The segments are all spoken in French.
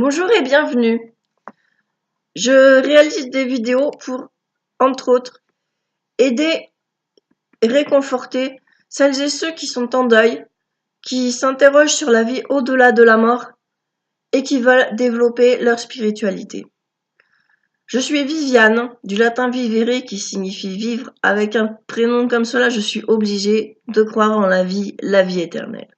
Bonjour et bienvenue. Je réalise des vidéos pour, entre autres, aider et réconforter celles et ceux qui sont en deuil, qui s'interrogent sur la vie au-delà de la mort et qui veulent développer leur spiritualité. Je suis Viviane, du latin vivere qui signifie vivre. Avec un prénom comme cela, je suis obligée de croire en la vie éternelle.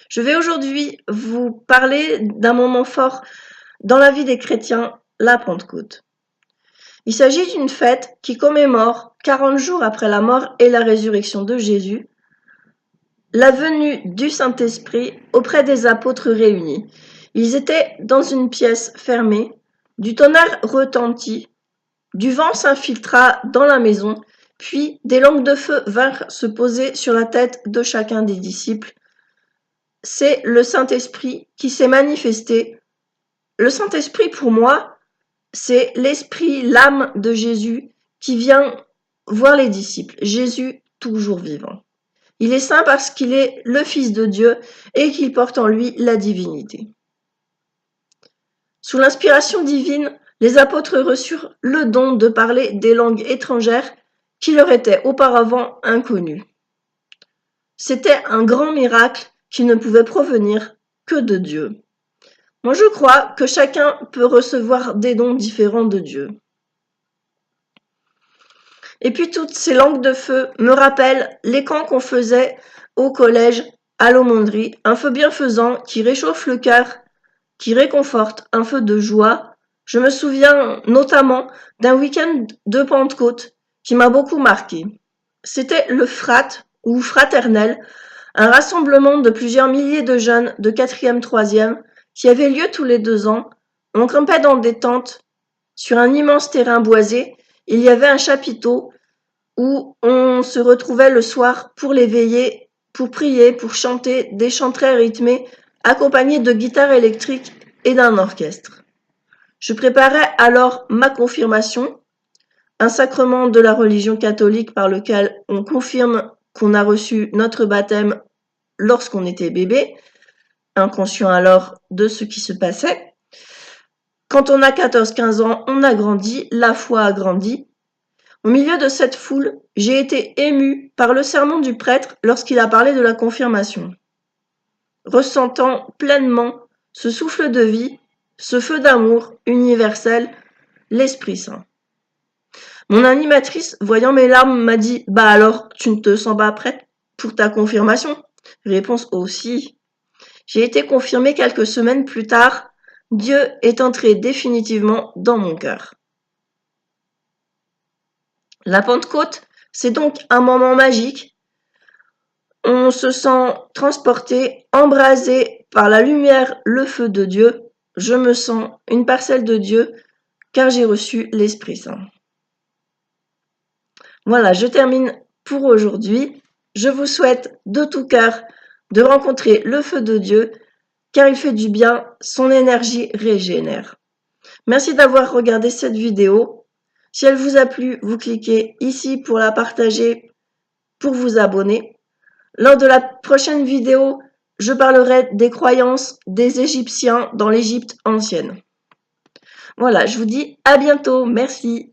Je vais aujourd'hui vous parler d'un moment fort dans la vie des chrétiens, la Pentecôte. Il s'agit d'une fête qui commémore, 40 jours après la mort et la résurrection de Jésus, la venue du Saint-Esprit auprès des apôtres réunis. Ils étaient dans une pièce fermée, du tonnerre retentit, du vent s'infiltra dans la maison, puis des langues de feu vinrent se poser sur la tête de chacun des disciples. C'est le Saint-Esprit qui s'est manifesté. Le Saint-Esprit, pour moi, c'est l'esprit, l'âme de Jésus qui vient voir les disciples. Jésus toujours vivant. Il est saint parce qu'il est le Fils de Dieu et qu'il porte en lui la divinité. Sous l'inspiration divine, les apôtres reçurent le don de parler des langues étrangères qui leur étaient auparavant inconnues. C'était un grand miracle qui ne pouvait provenir que de Dieu. Moi, je crois que chacun peut recevoir des dons différents de Dieu. Et puis toutes ces langues de feu me rappellent les camps qu'on faisait au collège à l'Aumônerie, un feu bienfaisant qui réchauffe le cœur, qui réconforte, un feu de joie. Je me souviens notamment d'un week-end de Pentecôte qui m'a beaucoup marqué. C'était le Frat ou Fraternel, un rassemblement de plusieurs milliers de jeunes de 4e, 3e qui avait lieu tous les 2 ans. On campait dans des tentes sur un immense terrain boisé. Il y avait un chapiteau où on se retrouvait le soir pour les veillées, pour prier, pour chanter des chants très rythmés, accompagnés de guitares électriques et d'un orchestre. Je préparais alors ma confirmation, un sacrement de la religion catholique par lequel on confirme qu'on a reçu notre baptême lorsqu'on était bébé, inconscient alors de ce qui se passait. Quand on a 14-15 ans, on a grandi, la foi a grandi. Au milieu de cette foule, j'ai été émue par le sermon du prêtre lorsqu'il a parlé de la confirmation. Ressentant pleinement ce souffle de vie, ce feu d'amour universel, l'Esprit Saint. Mon animatrice, voyant mes larmes, m'a dit « Bah alors, tu ne te sens pas prête pour ta confirmation ?» Réponse aussi. J'ai été confirmée quelques semaines plus tard. Dieu est entré définitivement dans mon cœur. La Pentecôte, c'est donc un moment magique. On se sent transporté, embrasé par la lumière, le feu de Dieu. Je me sens une parcelle de Dieu car j'ai reçu l'Esprit Saint. Voilà, je termine pour aujourd'hui. Je vous souhaite de tout cœur de rencontrer le feu de Dieu car il fait du bien, son énergie régénère. Merci d'avoir regardé cette vidéo. Si elle vous a plu, vous cliquez ici pour la partager, pour vous abonner. Lors de la prochaine vidéo, je parlerai des croyances des Égyptiens dans l'Égypte ancienne. Voilà, je vous dis à bientôt. Merci.